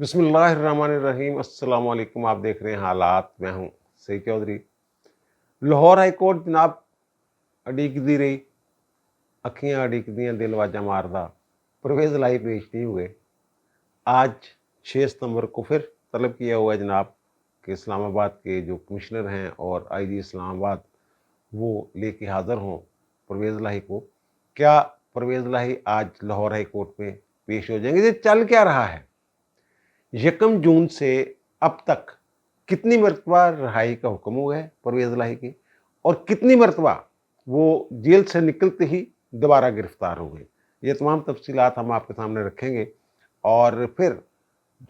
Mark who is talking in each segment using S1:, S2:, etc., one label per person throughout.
S1: बिस्मिल्लाहिर्रहमानिर्रहीम। अस्सलाम वालेकुम। आप देख रहे हैं हालात। मैं हूं सईद चौधरी। लाहौर हाई कोर्ट जनाब अड़ीकदी रही, अखियां अड़ीकदियां दिल वाजा मारदा, परवेज़ लाई पेश नहीं हुए। आज 6 सितंबर को फिर तलब किया हुआ है जनाब कि इस्लामाबाद के जो कमिश्नर हैं और आईजी इस्लामाबाद वो लेके हाज़िर हों परवेज़ लाही को। क्या परवेज़ लाही आज लाहौर हाई कोर्ट में पेश हो जाएंगे? ये चल क्या रहा है? 1 जून से अब तक कितनी मरतबा रिहाई का हुक्म हुआ है परवेज़ लाही की, और कितनी मरतबा वो जेल से निकलते ही दोबारा गिरफ्तार हो गए? ये तमाम तफसीलात हम आपके सामने रखेंगे। और फिर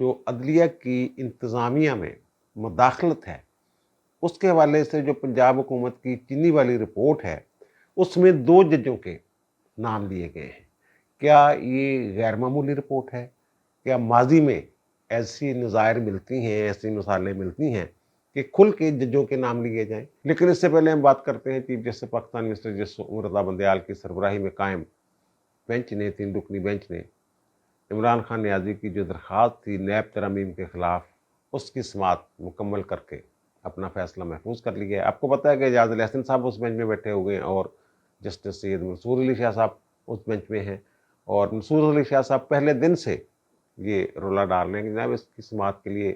S1: जो अदलिया की इंतज़ामिया में मुदाखलत है, उसके हवाले से जो पंजाब हुकूमत की चीनी वाली रिपोर्ट है, उसमें 2 जजों के नाम लिए गए हैं। क्या ये गैर मामूली रिपोर्ट है? क्या माजी में ऐसी नज़ायर मिलती हैं, ऐसी मिसालें मिलती हैं कि खुल के जजों के नाम लिए जाएं? लेकिन इससे पहले हम बात करते हैं chief justice Pakistan mister justice Umar Raza Bandial की सरबराही में कायम बेंच ने, 3 रुकनी बेंच ने इमरान खान नियाज़ी की जो दरख्वास्त थी नैब तरमीम के ख़िलाफ़, उसकी समाअत मुकम्मल करके अपना फ़ैसला महफूज कर लिया है। आपको पता है कि एजाज़ अली हसन साहब उस बेंच में बैठे हुए हैं और जस्टिस सैयद मंसूर अली शाह साहब उस बेंच में हैं। और मंसूर अली शाह साहब पहले दिन से ये रोला डाल रहे हैं कि जनाब इसकी समाअत के लिए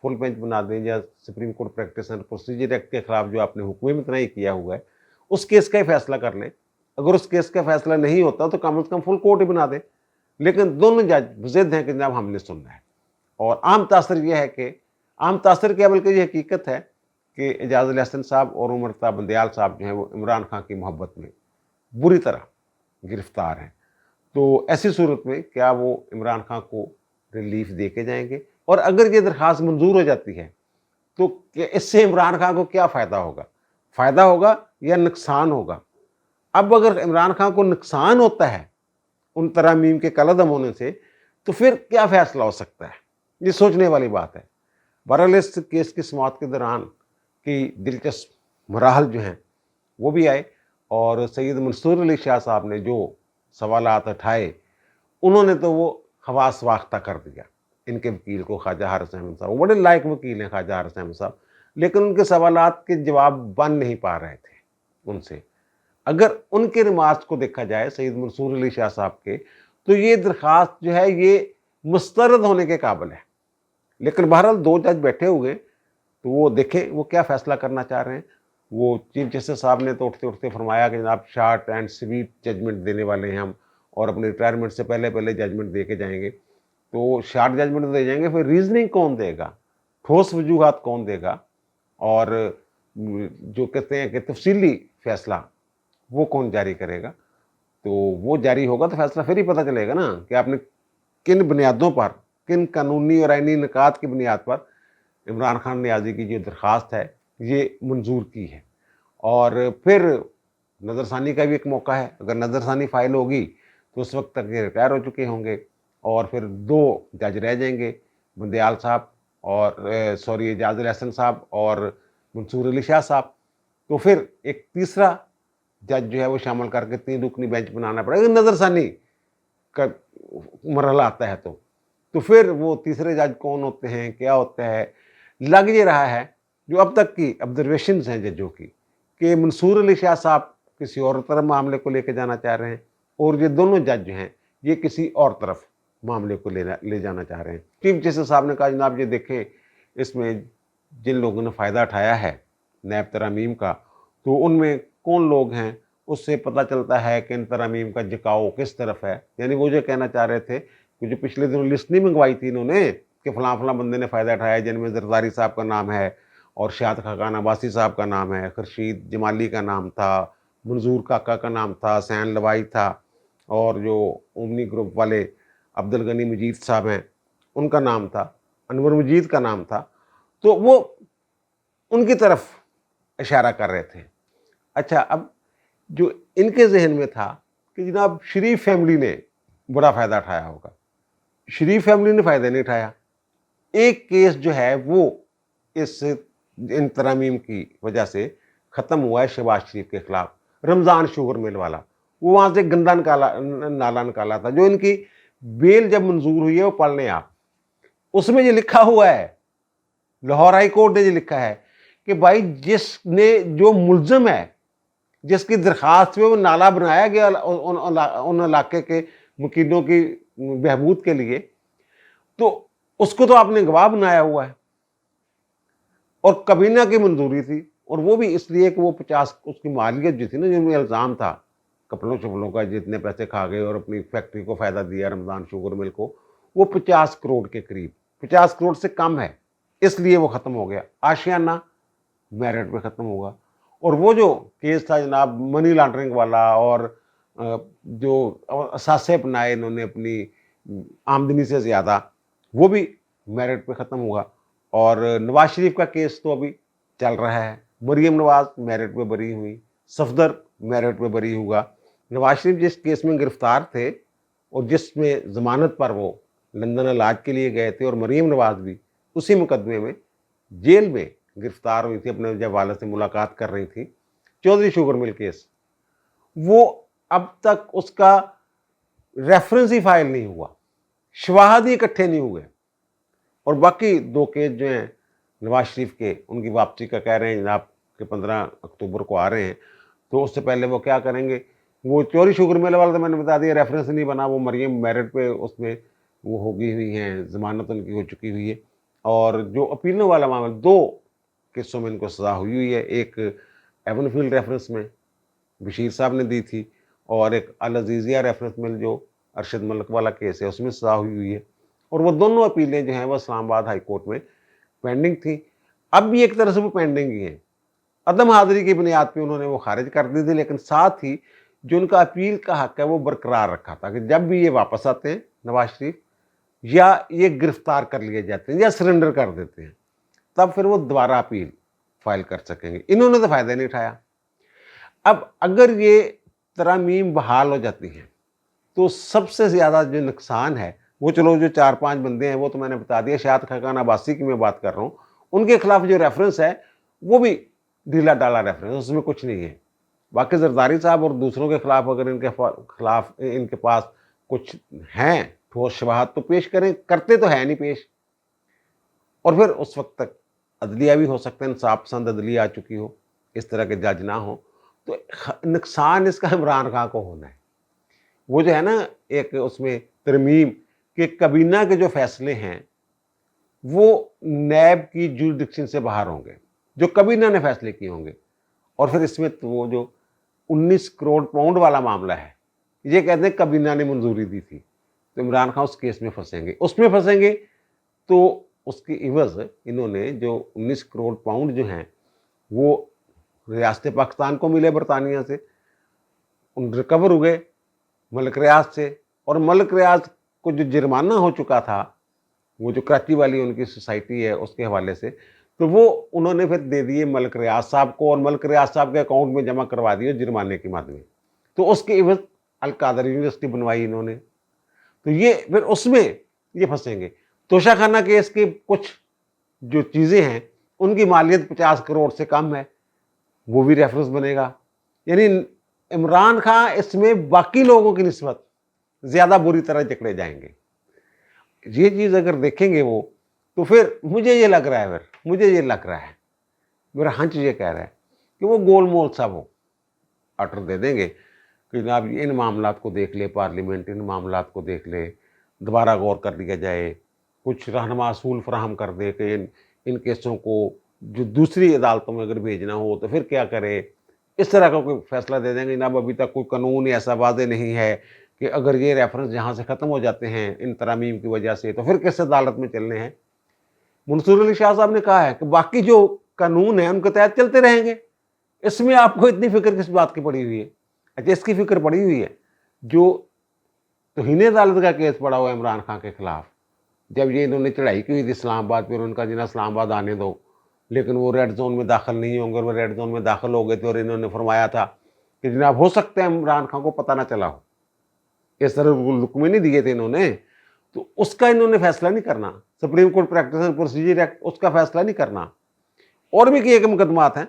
S1: फुल बेंच बना दें, या supreme court practice and procedure act के खिलाफ जो आपने हुक्म में तनाई किया हुआ है उस केस का ही फैसला कर लें। अगर उस केस का फैसला नहीं होता तो कम से कम फुल कोर्ट ही बना दें। लेकिन दोनों जज ज़िद हैं कि जनाब हमने सुनना है। और आम तासर यह है कि आम तासर क्या, बल्कि ये हकीकत है कि एजाज़ अली हसन साहब और उमर रज़ा बंदयाल साहब जो हैं वो इमरान खान की मोहब्बत में बुरी तरह गिरफ्तार हैं। तो ऐसी सूरत में क्या वो इमरान खान को रिलीफ दे के जाएंगे? और अगर ये दरख्वास्त मंजूर हो जाती है तो इससे इमरान खान को क्या फ़ायदा होगा? फ़ायदा होगा या नुकसान होगा? अब अगर इमरान खान को नुकसान होता है उन तरामीम के कलअदम होने से, तो फिर क्या फ़ैसला हो सकता है? ये सोचने वाली बात है। बहरहाल इस केस की समाअत के दौरान की दिलचस्प मराहल जो हैं वो भी आए, और सैयद मंसूर अली शाह साहब ने जो सवालात उठाए उन्होंने तो वो हवास वाख्ता कर दिया इनके वकील को, ख्वाजा हारिस अहमद साहब। वो बड़े लायक वकील हैं ख्वाजा हारिस अहमद साहब, लेकिन उनके सवालात के जवाब बन नहीं पा रहे थे उनसे। अगर उनके रिमार्क्स को देखा जाए सैयद मंसूर अली शाह साहब के, तो ये दरख्वास्त जो है ये मुस्तरद होने के काबिल है। लेकिन बहरहाल 2 जज बैठे हुए, तो वो देखें वो क्या फ़ैसला करना चाह रहे हैं। वो चीफ जस्टिस साहब ने तो उठते उठते फरमाया कि जनाब शार्ट एंड स्वीट जजमेंट देने वाले हैं हम, और अपने रिटायरमेंट से पहले पहले जजमेंट दे के जाएंगे। तो शार्ट जजमेंट दे जाएंगे, फिर रीजनिंग कौन देगा, ठोस वजूहात कौन देगा, और जो कहते हैं कि तफसीली फैसला वो कौन जारी करेगा? तो वो जारी होगा तो फैसला फिर ही पता चलेगा ना कि आपने किन बुनियादों पर, किन कानूनी और आईनी निकात की बुनियाद पर इमरान खान नियाज़ी की जो दरख्वास्त है ये मंजूर की है। और फिर नज़रसानी का भी एक मौका है। अगर नज़रसानी फाइल होगी तो उस वक्त तक ये रिटायर हो चुके होंगे, और फिर 2 जज रह जाएंगे, बंदयाल साहब और सॉरी एजाज़ अली हसन साहब और मंसूर अली शाह साहब। तो फिर एक तीसरा जज जो है वो शामिल करके 3 रुकनी बेंच बनाना पड़ेगा। नज़रसानी का मरहला आता है तो फिर वो तीसरे जज कौन होते हैं, क्या होता है? लग ये रहा है जो अब तक की ऑब्जर्वेशंस हैं जजों की, कि मंसूर अली शाह साहब किसी और तरफ मामले को लेके जाना चाह रहे हैं, और ये दोनों जज जो हैं ये किसी और तरफ मामले को ले जाना चाह रहे हैं। चीफ जस्टिस साहब ने कहा जनाब ये देखें इसमें जिन लोगों ने फ़ायदा उठाया है नैब तरामीम का, तो उनमें कौन लोग हैं उससे पता चलता है कि इन तरामीम का झुकाव किस तरफ है। यानी वो जो कहना चाह रहे थे कि जो पिछले दिनों लिस्ट नहीं मंगवाई थी इन्होंने कि फलां फलां बंदे ने फ़ायदा उठाया, जिनमें जरदारी साहब का नाम है, और शाद खाकान अब्बासी साहब का नाम है, खुर्शीद जमाली का नाम था, मंजूर काका का नाम था, सैन लवाई था, और जो ओमनी ग्रुप वाले अब्दुल गनी मजीद साहब हैं उनका नाम था, अनवर मजीद का नाम था। तो वो उनकी तरफ इशारा कर रहे थे। अच्छा, अब जो इनके जहन में था कि जनाब शरीफ फैमिली ने बड़ा फ़ायदा उठाया होगा। शरीफ फैमिली ने फ़ायदा नहीं उठाया। एक केस जो है वो इस इन तरामीम की वजह से ख़त्म हुआ है शहबाज शरीफ के ख़िलाफ़, रमज़ान शुगर मिल वाला। वो वहाँ से गंदा नाला निकाला था। जो इनकी बेल जब मंजूर हुई है वो पढ़ लें आप, उसमें ये लिखा हुआ है, लाहौर हाई कोर्ट ने ये लिखा है कि भाई जिसने, जो मुलजम है, जिसकी दरखास्त में वो नाला बनाया गया उन इलाके के मकीनों की बहबूद के लिए, तो उसको तो आपने गवाह बनाया हुआ है और कबीना की मंजूरी थी, और वो भी इसलिए कि वो 50 उसकी मालियत जो थी ना, जिनमें इल्ज़ाम था कपड़ों शपड़ों का, जितने पैसे खा गए और अपनी फैक्ट्री को फ़ायदा दिया रमज़ान शुगर मिल को, वो 50 करोड़ के करीब, 50 करोड़ से कम है, इसलिए वो ख़त्म हो गया। आशियाना मेरिट पे ख़त्म होगा। और वो जो केस था जनाब मनी लॉन्ड्रिंग वाला, और जो असासे अपनाए इन्होंने अपनी आमदनी से ज़्यादा, वो भी मेरिट पे ख़त्म होगा। और नवाज शरीफ का केस तो अभी चल रहा है, मरीम नवाज मेरिट पे बरी हुई, सफदर मेरिट पे बरी हुआ। नवाज शरीफ जिस केस में गिरफ्तार थे और जिसमें ज़मानत पर वो लंदन इलाज के लिए गए थे, और मरीम नवाज भी उसी मुकदमे में जेल में गिरफ्तार हुई थी, अपने जब वाले से मुलाकात कर रही थी, चौधरी शुगर मिल केस, वो अब तक उसका रेफरेंस ही फाइल नहीं हुआ, शवाहद ही इकट्ठे नहीं हुए। और बाकी 2 केस जो हैं नवाज शरीफ के, उनकी वापसी का कह रहे हैं जनाब कि 15 अक्टूबर को आ रहे हैं, तो उससे पहले वो क्या करेंगे। वो चोरी शुगर मिल वाला तो मैंने बता दिया, रेफरेंस नहीं बना, वो मरियम मेरिट पे उसमें वो हो गई हुई हैं, ज़मानत उनकी हो चुकी हुई है। और जो अपीलों वाला मामला, 2 केसों में इनको सज़ा हुई हुई है, एक एवनफील्ड रेफरेंस में बशीर साहब ने दी थी, और एक अल अजीज़िया रेफरेंस में जो अरशद मलिक वाला केस है उसमें सज़ा हुई हुई है। और वो दोनों अपीलें जो हैं वो इस्लामाबाद हाई कोर्ट में पेंडिंग थी। अब भी एक तरह से वो पेंडिंग ही हैं, अदम हाज़िरी की बुनियाद पे उन्होंने वो खारिज कर दी थी, लेकिन साथ ही जो उनका अपील का हक है वो बरकरार रखा था कि जब भी ये वापस आते हैं नवाज शरीफ, या ये गिरफ्तार कर लिए जाते हैं या सरेंडर कर देते हैं, तब फिर वो दोबारा अपील फाइल कर सकेंगे। इन्होंने तो फ़ायदा नहीं उठाया। अब अगर ये तरमीम बहाल हो जाती हैं तो सबसे ज़्यादा जो नुकसान है वो, चलो जो 4-5 बंदे हैं वो तो मैंने बता दिया, शायद खाकान अब्बासी की मैं बात कर रहा हूँ, उनके खिलाफ जो रेफरेंस है वो भी ढीला डाला रेफरेंस, उसमें कुछ नहीं है। बाकी जरदारी साहब और दूसरों के खिलाफ अगर इनके खिलाफ इनके पास कुछ हैं ठोस शवाहद तो पेश करें, करते तो है नहीं पेश, और फिर उस वक्त तक अदलिया भी हो सकता है इंसाफ पसंद अदलिया आ चुकी हो, इस तरह के जज ना हो, तो नुकसान इसका इमरान खान को होना है। वो जो है ना, एक उसमें तरमीम के कबीना के जो फैसले हैं वो नैब की जुरिडिक्शन से बाहर होंगे, जो कबीना ने फैसले किए होंगे। और फिर इसमें तो वो जो 19 करोड़ पाउंड वाला मामला है, ये कहते हैं कबीना ने मंजूरी दी थी, तो इमरान खान उस केस में फंसेंगे, उसमें फंसेंगे तो उसकी इवज़ इन्होंने जो 19 करोड़ पाउंड जो हैं वो रियासत पाकिस्तान को मिले बरतानिया से, उन रिकवर हुए मलिक रियाज से, और मलिक रियाज को जो जुर्माना हो चुका था, वो जो कराची वाली उनकी सोसाइटी है उसके हवाले से, तो वो उन्होंने फिर दे दिए मलिक रियाज साहब को, और मलिक रियाज साहब के अकाउंट में जमा करवा दिए जुर्माने की मद में। तो उसके इवज़ अल-कादर यूनिवर्सिटी बनवाई इन्होंने, तो ये फिर उसमें ये फंसेंगे। तोशाखाना केस की कुछ जो चीज़ें हैं उनकी मालियत 50 करोड़ से कम है, वो भी रेफरेंस बनेगा। यानी इमरान खान इसमें बाकी लोगों की निस्बत ज़्यादा बुरी तरह जकड़े जाएंगे। ये चीज़ अगर देखेंगे वो, तो फिर मुझे ये लग रहा है, मेरा हंच ये कह रहा है कि वो गोलमोल सा वो ऑर्डर दे देंगे कि जनाब इन मामलात को देख ले पार्लियामेंट, इन मामलात को देख ले, दोबारा गौर कर लिया जाए, कुछ रहनुमा असूल फराहम कर दे कि इन केसों को जो दूसरी अदालतों में अगर भेजना हो तो फिर क्या करे, इस तरह का कोई फैसला दे देंगे। जनाब अभी तक कोई कानून ऐसा वाज़े नहीं है कि अगर ये रेफरेंस यहाँ से ख़त्म हो जाते हैं इन तरामीम की वजह से, तो फिर किस अदालत में चलने हैं। मंसूर अली शाह साहब ने कहा है कि बाकी जो कानून है उनके तहत चलते रहेंगे, इसमें आपको इतनी फिक्र किस बात की पड़ी हुई है। अच्छा, इसकी फिक्र पड़ी हुई है जो तौहीन अदालत का केस पड़ा हुआ है इमरान खान के खिलाफ, जब ये इन्होंने चढ़ाई की हुई थी इस्लामाबाद पर, उनका जिना इस्लामाबाद आने दो, लेकिन वो रेड जोन में दाखिल नहीं होंगे, और वो रेड जोन में दाखिल हो गए थे, और इन्होंने फरमाया था कि जनाब हो सकता है इमरान खान को पता ना चला हो, इस तरह हुक्म नहीं दिए थे इन्होंने, तो उसका इन्होंने फैसला नहीं करना। Supreme court practice and procedure act उसका फैसला नहीं करना। और भी कई मुकदमात हैं,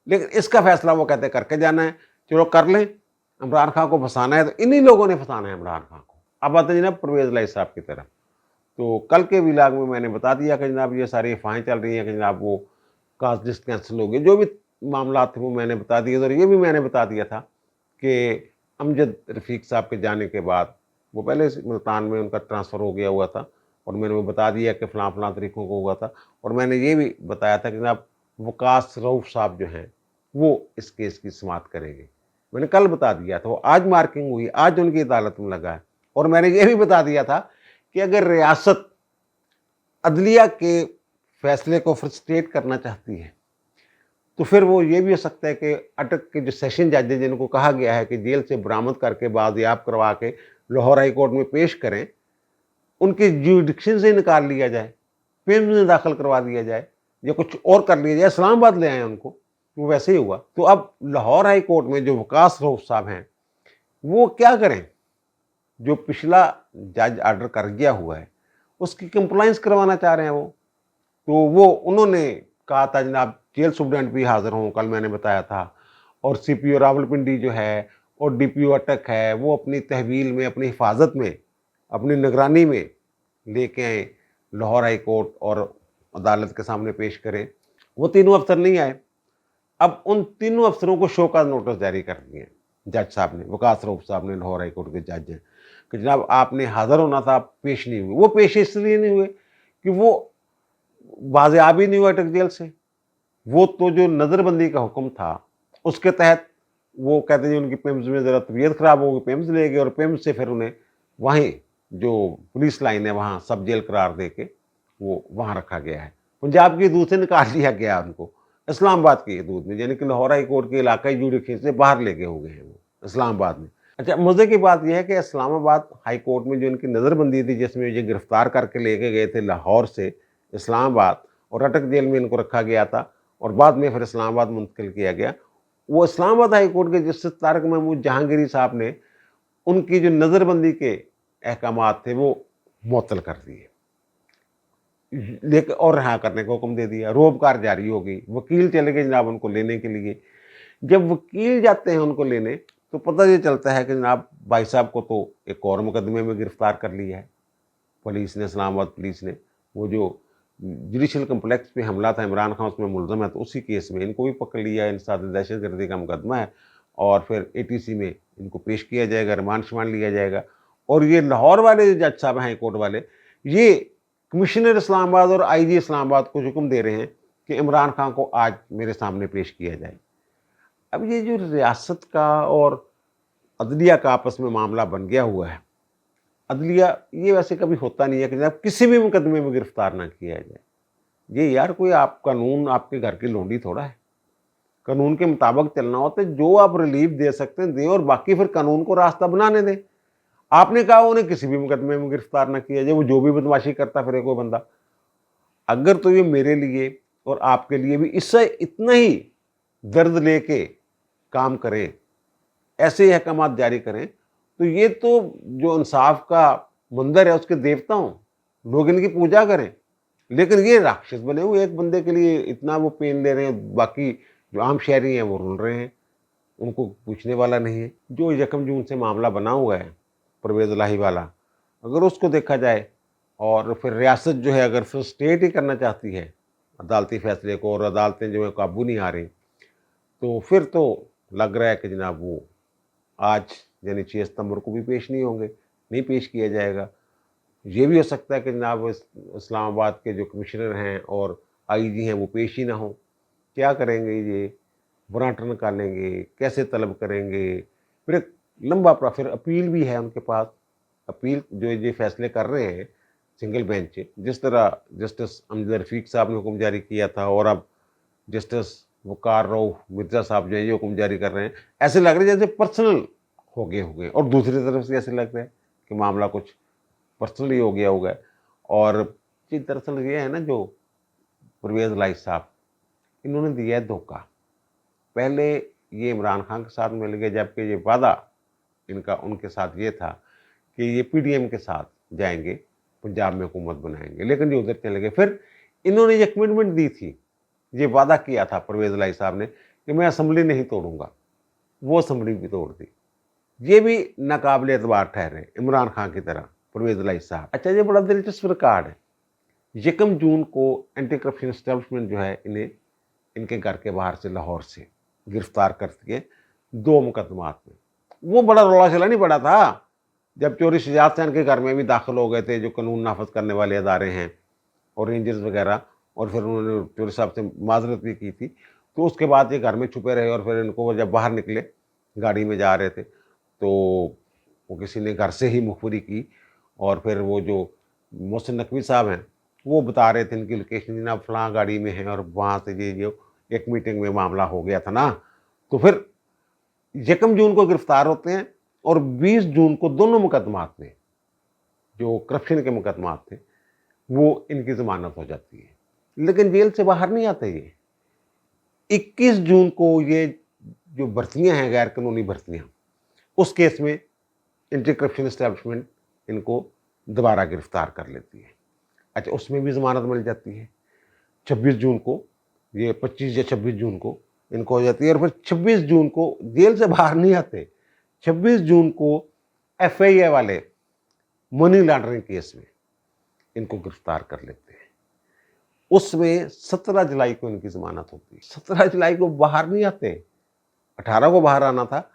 S1: लेकिन इसका फैसला वो कहते करके जाना है। चलो कर लें, इमरान खान को फंसाना है तो इन्हीं लोगों ने फंसाना है इमरान खान को। अब आते हैं जनाब परवेज़ इलाही साहब की तरफ। تو کل کے ولاگ میں نے بتا دیا کہ جناب یہ ساری افواہیں چل رہی ہیں کہ جناب وہ کاسٹ لسٹ کینسل ہو گئی، جو بھی معاملات تھے وہ میں نے بتا دیے، اور یہ بھی میں نے بتا دیا تھا کہ امجد رفیق صاحب کے جانے کے بعد وہ پہلے ملتان میں ان کا ٹرانسفر ہو گیا ہوا تھا، اور میں نے وہ بتا دیا کہ فلاں فلاں طریقوں کو ہوا تھا، اور میں نے یہ بھی بتایا تھا کہ جناب وقاص رؤف صاحب جو ہیں وہ اس کیس کی سماعت کریں گے، میں نے کل بتا دیا تھا، وہ آج مارکنگ ہوئی، آج ان کی عدالت میں لگا ہے، اور میں نے یہ بھی بتا دیا تھا کہ اگر ریاست عدلیہ کے فیصلے کو فرسٹریٹ کرنا چاہتی ہے تو پھر وہ یہ بھی ہو سکتا ہے کہ اٹک کے جو سیشن جج ہیں جن کو کہا گیا ہے کہ جیل سے برآمد کر کے بازیاب کروا کے لاہور ہائی کورٹ میں پیش کریں، ان کے جیوڈکشن سے نکال لیا جائے، پیمز میں داخل کروا دیا جائے، یا کچھ اور کر لیا جائے، اسلام آباد لے آئیں ان کو، وہ ویسے ہی ہوا۔ تو اب لاہور ہائی کورٹ میں جو وقاص رؤف صاحب ہیں وہ کیا کریں؟ جو پچھلا جج آرڈر کر گیا ہوا ہے اس کی کمپلائنس کروانا چاہ رہے ہیں وہ، تو وہ انہوں نے کہا تھا جناب جیل سپرڈنٹ بھی حاضر ہوں، کل میں نے بتایا تھا، اور سی پی او راولپنڈی جو ہے اور ڈی پی او اٹک ہے وہ اپنی تحویل میں، اپنی حفاظت میں، اپنی نگرانی میں لے کے آئیں لاہور ہائی کورٹ اور عدالت کے سامنے پیش کریں۔ وہ تینوں افسر نہیں آئے، اب ان تینوں افسروں کو شو کا نوٹس جاری کر دیے جج صاحب نے، وقاص رؤف صاحب نے، لاہور ہائی کورٹ کے جج ہیں، کہ جناب آپ نے حاضر ہونا تھا، آپ پیش نہیں ہوئے۔ وہ پیش اس لیے نہیں ہوئے کہ وہ بازیاب ہی نہیں ہوا اٹک جیل سے، وہ تو جو نظر بندی کا حکم تھا اس کے تحت وہ کہتے ہیں ان کی پیمز میں ذرا طبیعت خراب ہوگی، پیمز لے گئے، اور پیمز سے پھر انہیں وہیں جو پولیس لائن ہے وہاں سب جیل قرار دے کے وہ وہاں رکھا گیا ہے، پنجاب کی حدود سے نکال لیا گیا ان کو اسلام آباد کی حدود میں، یعنی کہ لاہور ہائی کورٹ کے علاقائی جوڈکشن سے باہر لے گئے ہو گئے ہیں وہ اسلام آباد میں۔ اچھا، مزے کی بات یہ ہے کہ اسلام آباد ہائی کورٹ میں جو ان کی نظر بندی تھی جس میں یہ گرفتار کر کے لے کے گئے تھے لاہور سے اسلام آباد، اور اٹک جیل میں ان کو رکھا گیا تھا اور بعد میں پھر اسلام آباد منتقل کیا گیا، وہ اسلام آباد ہائی کورٹ کے جسٹس طارق محمود جہانگیری صاحب نے ان کی جو نظر بندی کے احکامات تھے وہ معطل کر دیے، لیکن اور رہا کرنے کا حکم دے دیا، روبکار جاری ہو گئی، وکیل چلے گئے جناب ان کو لینے کے لیے۔ جب وکیل جاتے ہیں ان کو لینے تو پتہ یہ چلتا ہے کہ جناب بھائی صاحب کو تو ایک اور مقدمے میں گرفتار کر لیا ہے پولیس نے، اسلام آباد پولیس نے، وہ جو جوڈیشل کمپلیکس پہ حملہ تھا، عمران خان اس میں ملزم ہے، تو اسی کیس میں ان کو بھی پکڑ لیا ہے، انسداد دہشت گردی کا مقدمہ ہے، اور پھر اے ٹی سی میں ان کو پیش کیا جائے گا، ریمانڈ شمانڈ لیا جائے گا۔ اور یہ لاہور والے جو جج صاحب ہیں ہائی کورٹ والے، یہ کمشنر اسلام آباد اور آئی جی اسلام آباد کو حکم دے رہے ہیں کہ عمران خان کو آج میرے سامنے پیش کیا جائے۔ اب یہ جو ریاست کا اور عدلیہ کا آپس میں معاملہ بن گیا ہوا ہے، عدلیہ یہ ویسے کبھی ہوتا نہیں ہے کہ جناب کسی بھی مقدمے میں گرفتار نہ کیا جائے، یہ یار کوئی آپ قانون آپ کے گھر کی لونڈی تھوڑا ہے، قانون کے مطابق چلنا ہوتا ہے، جو آپ ریلیف دے سکتے ہیں دیں، اور باقی پھر قانون کو راستہ بنانے دیں۔ آپ نے کہا انہیں کسی بھی مقدمے میں گرفتار نہ کیا جائے، وہ جو بھی بدماشی کرتا پھرے کوئی بندہ، اگر تو یہ میرے لیے اور آپ کے لیے بھی اس سے اتنا ہی درد لے کے کام کریں، ایسے احکامات جاری کریں، تو یہ تو جو انصاف کا مندر ہے اس کے دیوتا ہوں، لوگ ان کی پوجا کریں، لیکن یہ راکشس بنے ہوئے ایک بندے کے لیے اتنا وہ پین لے رہے ہیں، باقی جو عام شہری ہیں وہ رول رہے ہیں، ان کو پوچھنے والا نہیں ہے۔ جو 1 جون سے معاملہ بنا ہوا ہے پرویز الہی والا، اگر اس کو دیکھا جائے، اور پھر ریاست جو ہے اگر پھر اسٹیٹ ہی کرنا چاہتی ہے عدالتی فیصلے کو، اور عدالتیں جو ہے قابو نہیں آ رہی، تو پھر تو لگ رہا ہے کہ جناب وہ آج یعنی 6 ستمبر کو بھی پیش نہیں ہوں گے، نہیں پیش کیا جائے گا۔ یہ بھی ہو سکتا ہے کہ جناب اسلام آباد کے جو کمشنر ہیں اور آئی جی ہیں وہ پیش ہی نہ ہوں، کیا کریں گے؟ یہ برانٹر نکالیں گے، کیسے طلب کریں گے؟ پھر ایک لمبا پھر اپیل بھی ہے ان کے پاس، اپیل جو یہ فیصلے کر رہے ہیں سنگل بینچ، جس طرح جسٹس امجد رفیق صاحب نے حکم جاری کیا تھا، اور اب جسٹس وقار رؤف مرزا صاحب جو ہے یہ حکم جاری کر رہے ہیں، ایسے لگ رہے ہیں جیسے پرسنل ہو گئے، اور دوسری طرف سے ایسے لگ رہا ہے کہ معاملہ کچھ پرسنلی ہو گیا ہوگا۔ اور دراصل یہ ہے نا، جو پرویز الہی صاحب، انہوں نے دیا ہے دھوکہ، پہلے یہ عمران خان کے ساتھ مل گئے، جبکہ یہ وعدہ ان کے ساتھ یہ تھا کہ یہ پی ڈی ایم کے ساتھ جائیں گے، پنجاب میں حکومت بنائیں گے، لیکن یہ ادھر چلے گئے۔ پھر انہوں نے یہ کمٹمنٹ دی تھی، یہ وعدہ کیا تھا پرویز الہی صاحب نے کہ میں اسمبلی نہیں توڑوں گا، وہ اسمبلی بھی توڑ دی۔ یہ بھی ناقابل اعتبار ٹھہرے عمران خان کی طرح، परवेज इलाही साहब। अच्छा, ये बड़ा दिलचस्प रिकॉर्ड है। 1 जून को एंटी करप्शन एस्टेब्लिशमेंट जो है इन्हें इनके घर के बाहर से लाहौर से गिरफ्तार करके 2 मुकदमात में, वो बड़ा रौला चला नहीं पड़ा था जब चोरी शुजात सैन के घर में भी दाखिल हो गए थे, जो कानून नाफज करने वाले अदारे हैं और रेंजर्स वगैरह, और फिर उन्होंने चोरी साहब से माजरत भी की थी। तो उसके बाद ये घर में छुपे रहे और फिर इनको जब बाहर निकले गाड़ी में जा रहे थे तो वो किसी ने घर से ही मुखबरी की, और फिर वो जो मोहसिन नकवी साहब हैं वो बता रहे थे इनकी लोकेशन, जनाब फलां गाड़ी में है और वहाँ से ये जो एक मीटिंग में मामला हो गया था ना। तो फिर 1 जून को गिरफ्तार होते हैं और 20 जून को दोनों मुकदमात में, जो करप्शन के मुकदमात थे, वो इनकी जमानत हो जाती है, लेकिन जेल से बाहर नहीं आते ये। 21 जून को ये जो भर्तियां हैं गैर कानूनी भर्तियां, उस केस में एंटी करप्शन एस्टेब्लिशमेंट इनको दोबारा गिरफ्तार कर लेती है। अच्छा, उसमें भी जमानत मिल जाती है। 26 जून को, ये 25 या 26 जून को इनको हो जाती है, और फिर 26 जून को जेल से बाहर नहीं आते। 26 जून को FIA वाले मनी लॉन्ड्रिंग केस में इनको गिरफ्तार कर लेते हैं। उसमें 17 जुलाई को इनकी जमानत होती है। 17 जुलाई को बाहर नहीं आते, 18 को बाहर आना था।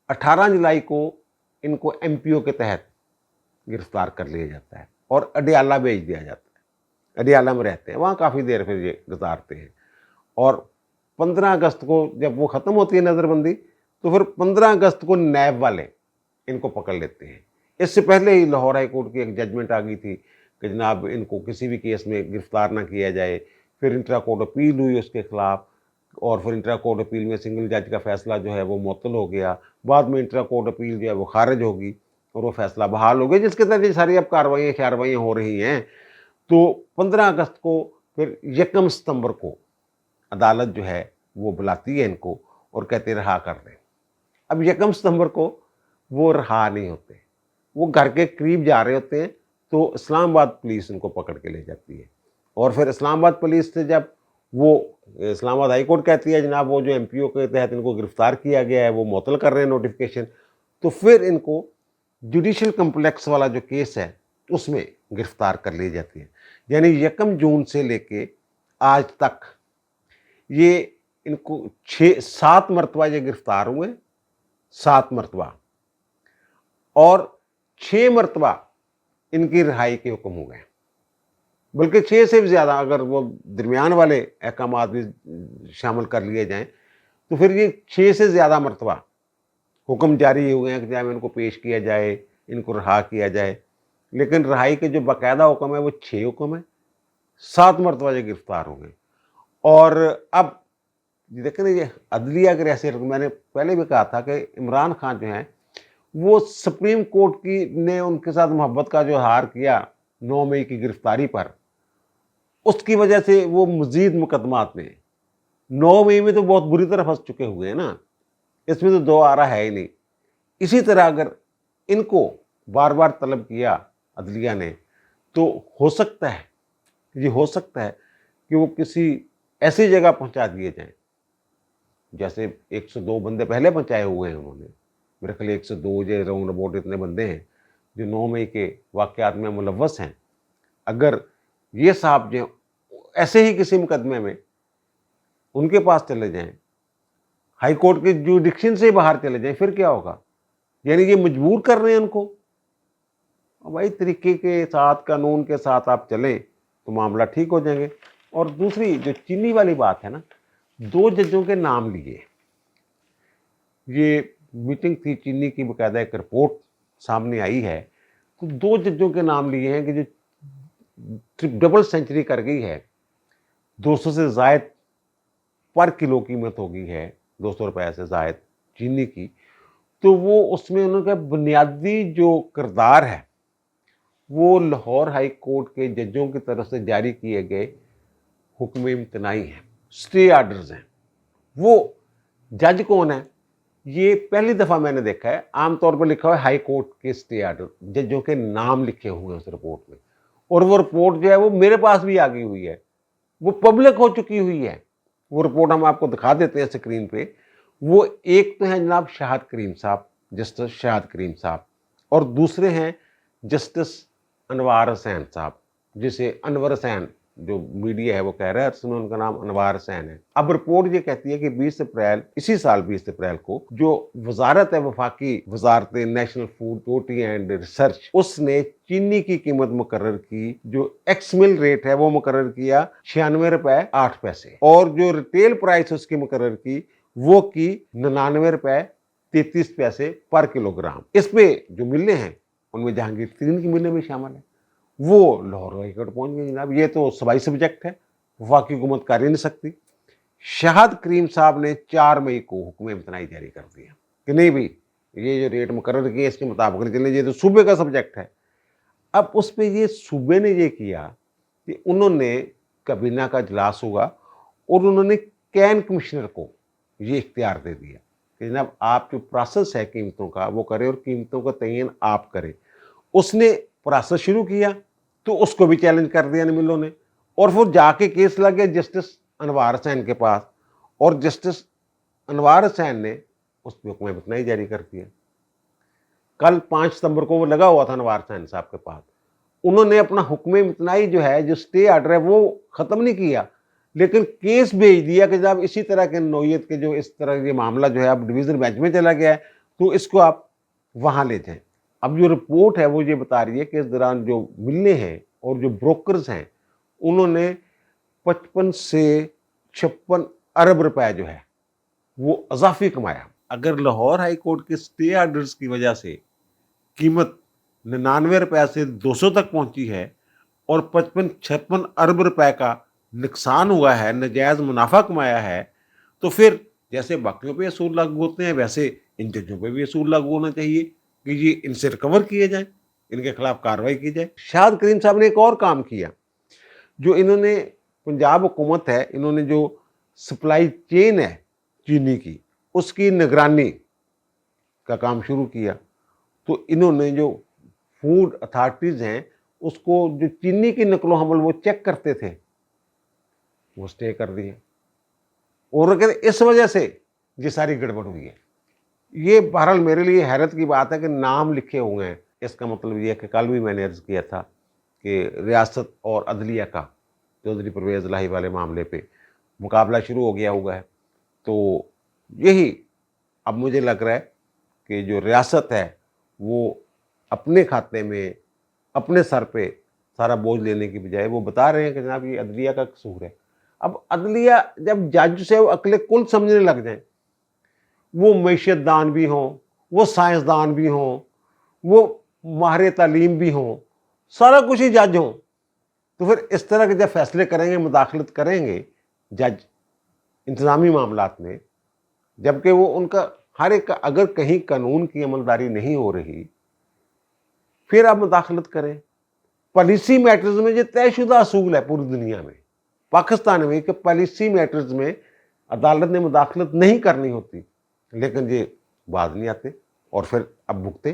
S1: 18 जुलाई को इनको MPO के तहत गिरफ्तार कर लिया जाता है और अडियाला भेज दिया जाता है। अडियाला में रहते हैं, वहाँ काफ़ी देर फिर ये गुजारते हैं, और 15 अगस्त को जब वो ख़त्म होती है नज़रबंदी, तो फिर 15 अगस्त को नैब वाले इनको पकड़ लेते हैं। इससे पहले ही लाहौर हाई कोर्ट की एक जजमेंट आ गई थी कि जनाब इनको किसी भी केस में गिरफ्तार ना किया जाए। फिर इंट्रा कोर्ट अपील हुई उसके खिलाफ, और फिर इंट्रा कोर्ट अपील में सिंगल जज का फैसला जो है वो मुअत्तल हो गया। बाद में इंट्रा कोर्ट अपील जो है वो खारिज होगी और वो फैसला बहाल हो गया, जिसके तहत ये सारी अब कार्रवाइयाँ हो रही हैं। तो 15 अगस्त को फिर 1 सितंबर को अदालत जो है वो बुलाती है इनको और कहते रहा कर दें। अब 1 सितंबर को वो रहा नहीं होते, वो घर के करीब जा रहे होते हैं, तो इस्लामाबाद पुलिस इनको पकड़ के ले जाती है। और फिर इस्लामाबाद पुलिस से जब वो इस्लामाबाद हाई कोर्ट कहती है जनाब वो जो MPO के तहत इनको गिरफ्तार किया गया है वो मुअत्तल कर रहे हैं नोटिफिकेशन, तो फिर इनको जुडिशल कम्प्लेक्स वाला जो केस है उसमें गिरफ्तार कर ली जाती है। यानी 1 जून से लेके आज तक ये इनको 7 मरतबा ये गिरफ्तार हुए, 7 मरतबा, और 6 मरतबा इनकी रिहाई के हुक्म हो गए, बल्कि 6 से भी ज़्यादा अगर वो दरमियान वाले अहकामात भी शामिल कर लिए जाएं तो फिर ये 6 से ज़्यादा मरतबा हुक्म जारी हुए हैं कि चाहे इनको पेश किया जाए, इनको रहा किया जाए। लेकिन रिहाई के जो बाकायदा हुक्म है वो 6 हुक्म है, 7 मरतबा ये गिरफ्तार हो गए। और अब देखें ना, ये अदलिया के ऐसे, मैंने पहले भी कहा था कि इमरान खान जो हैं वो सुप्रीम कोर्ट की ने उनके साथ मोहब्बत का जो हार किया 9 मई की गिरफ्तारी पर, उसकी वजह से वो मजीद मुकदमात में 9 मई में तो बहुत बुरी तरह फंस चुके हुए हैं ना, इसमें तो दो आरा है ही नहीं। इसी तरह अगर इनको बार बार तलब किया अदलिया ने, तो हो सकता है, ये हो सकता है कि वो किसी ऐसी जगह पहुंचा दिए जाएं, जैसे 102 बंदे पहले पहुंचाए हुए हैं उन्होंने, मेरे ख्याल 102 जो राउंड अबाउट इतने बंदे हैं जो 9 मई के वाक़यात में मुलव्वस हैं। अगर ये साहब जो ऐसे ही किसी मुकदमे में उनके पास चले जाएं, हाई कोर्ट के जुडिक्शन से बाहर चले जाएं, फिर क्या होगा? यानी ये मजबूर कर रहे हैं उनको। भाई तरीके के साथ, कानून के साथ आप चलें तो मामला ठीक हो जाएंगे। और दूसरी जो चीनी वाली बात है ना, 2 जजों के नाम लिए, ये मीटिंग थी चीनी की, बाकायदा एक रिपोर्ट सामने आई है, तो 2 जजों के नाम लिए हैं कि जो डबल सेंचुरी कर गई है, 200 से ज़ायद पर किलो कीमत हो गई है, 200 रुपये से ज़ायद चीनी की। तो वो उसमें उनका बुनियादी जो किरदार है वो लाहौर हाई कोर्ट के जजों की तरफ से जारी किए गए हुक्म इम्तनाई हैं, स्टे आर्डर्स हैं। वो जज कौन है, ये पहली दफ़ा मैंने देखा है। आमतौर पर लिखा हुआ है हाई कोर्ट के स्टे आर्डर, जजों के नाम लिखे हुए हैं उस रिपोर्ट में, और वो रिपोर्ट जो है वो मेरे पास भी आ गई हुई है, वो पब्लिक हो चुकी हुई है। वो रिपोर्ट हम आपको दिखा देते हैं स्क्रीन पे। वो एक तो है जनाब शाहद करीम साहब, जस्टिस शाहद करीम साहब, और दूसरे हैं जस्टिस انوار حسین صاحب، جسے انور حسین جو میڈیا ہے وہ کہہ رہا ہے، اصل میں ان کا نام انوار حسین ہے۔ اب رپورٹ یہ کہتی ہے کہ 20 اپریل اسی سال 20 اپریل کو جو وزارت ہے وفاقی وزارت national food authority and research, اس نے چینی کی قیمت مقرر کی، جو ایکس مل ریٹ ہے وہ مقرر کیا 96 روپے 8 پیسے، اور جو ریٹیل پرائس اس کی مقرر کی وہ کی 99 روپے 33 پیسے پر کلو گرام۔ اس پہ جو ملیں ہیں ان میں جہانگیر ترین کی ملیں بھی شامل ہیں، وہ لاہور ہائی کورٹ پہنچ گئی جناب۔ یہ تو صوبائی سبجیکٹ ہے، وفاقی حکومت کر ہی نہیں سکتی۔ شاہد کریم صاحب نے 4 مئی کو حکم امتناعی جاری کر دیا کہ نہیں بھائی یہ جو ریٹ مقرر کیا اس کے مطابق چلیں، یہ تو صوبے کا سبجیکٹ ہے۔ اب اس پہ یہ صوبے نے یہ کیا کہ انہوں نے کابینہ کا اجلاس ہوا اور انہوں نے کین کمشنر کو یہ اختیار دے دیا کہ جناب آپ جو پروسیس ہے قیمتوں کا وہ کریں اور قیمتوں کا تعین آپ کریں۔ اس نے پروسیس شروع کیا تو اس کو بھی چیلنج کر دیا ملوں نے، اور پھر جا کے کیس لگ گیا جسٹس انوار حسین کے پاس، اور جسٹس انوار حسین نے اس پہ حکم امتناعی جاری کر دیا۔ کل 5 ستمبر کو وہ لگا ہوا تھا انوار حسین صاحب کے پاس، انہوں نے اپنا حکم امتناعی جو ہے جو سٹے آرڈر ہے وہ ختم نہیں کیا، لیکن کیس بھیج دیا کہ جب اسی طرح کے نوعیت کے جو اس طرح یہ معاملہ جو ہے اب ڈویژن بینچ میں چلا گیا ہے تو اس کو آپ وہاں لے جائیں۔ اب جو رپورٹ ہے وہ یہ بتا رہی ہے کہ اس دوران جو ملنے ہیں اور جو بروکرز ہیں انہوں نے 55 سے 56 ارب روپے جو ہے وہ اضافی کمایا۔ اگر لاہور ہائی کورٹ کے سٹے آرڈرز کی وجہ سے قیمت 99 روپے سے 200 تک پہنچی ہے اور 55-56 ارب روپے کا نقصان ہوا ہے، ناجائز منافع کمایا ہے، تو پھر جیسے باقیوں پہ اصول لاگو ہوتے ہیں ویسے ان ججوں پہ بھی اصول لاگو ہونا چاہیے کہ یہ ان سے ریکور کیے جائیں، ان کے خلاف کارروائی کی جائے۔ شاہد کریم صاحب نے ایک اور کام کیا، جو انہوں نے پنجاب حکومت ہے انہوں نے جو سپلائی چین ہے چینی کی اس کی نگرانی کا کام شروع کیا، تو انہوں نے جو فوڈ اتھارٹیز ہیں اس کو جو چینی کی نقل و حمل وہ چیک کرتے تھے وہ سٹے کر دیے، اور کہتے اس وجہ سے یہ ساری گڑبڑ ہوئی ہے۔ یہ بہرحال میرے لیے حیرت کی بات ہے کہ نام لکھے ہوئے ہیں، اس کا مطلب یہ ہے کہ کل بھی میں نے عرض کیا تھا کہ ریاست اور عدلیہ کا چودھری پرویز الہی والے معاملے پہ مقابلہ شروع ہو گیا ہوا ہے، تو یہی اب مجھے لگ رہا ہے کہ جو ریاست ہے وہ اپنے کھاتے میں اپنے سر پہ سارا بوجھ لینے کی بجائے وہ بتا رہے ہیں کہ جناب یہ عدلیہ کا قصور ہے۔ اب عدلیہ جب جج سے وہ عقل کل سمجھنے لگ جائیں، وہ معیشت دان بھی ہوں، وہ سائنسدان بھی ہوں، وہ ماہر تعلیم بھی ہوں، سارا کچھ ہی جج ہوں، تو پھر اس طرح کے جب فیصلے کریں گے، مداخلت کریں گے جج انتظامی معاملات میں، جبکہ وہ ان کا ہر ایک کا اگر کہیں قانون کی عملداری نہیں ہو رہی پھر آپ مداخلت کریں۔ پالیسی میٹرز میں یہ طے شدہ اصول ہے پوری دنیا میں، پاکستان میں، کہ پالیسی میٹرز میں عدالت نے مداخلت نہیں کرنی ہوتی، لیکن یہ باز نہیں آتے اور پھر اب بھگتے۔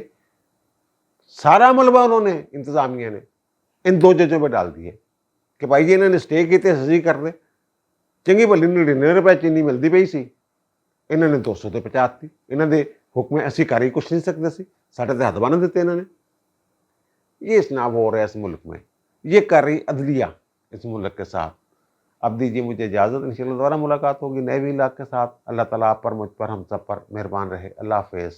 S1: سارا ملبہ انہوں نے انتظامیہ نے ان 2 ججوں پہ ڈال دیے کہ بھائی جی انہوں نے سٹے کیتے سزی کر دے، چنگی بھلی 99 روپے چینی ملتی پئی سی، انہوں نے 200 تے 50 تھی، انہوں نے حکم اسی کاری کچھ نہیں سکتے سی، ساڈے تے ہاتھ بن دیتے انہوں نے۔ یہ جناب ہو رہا ہے اس ملک میں، یہ کر رہی عدلیہ اس ملک کے ساتھ۔ اب دیجیے مجھے اجازت، انشاءاللہ دوبارہ ملاقات ہوگی نئے ویلاگ کے ساتھ۔ اللہ تعالیٰ آپ پر، مجھ پر، ہم سب پر مہربان رہے۔ اللہ حافظ۔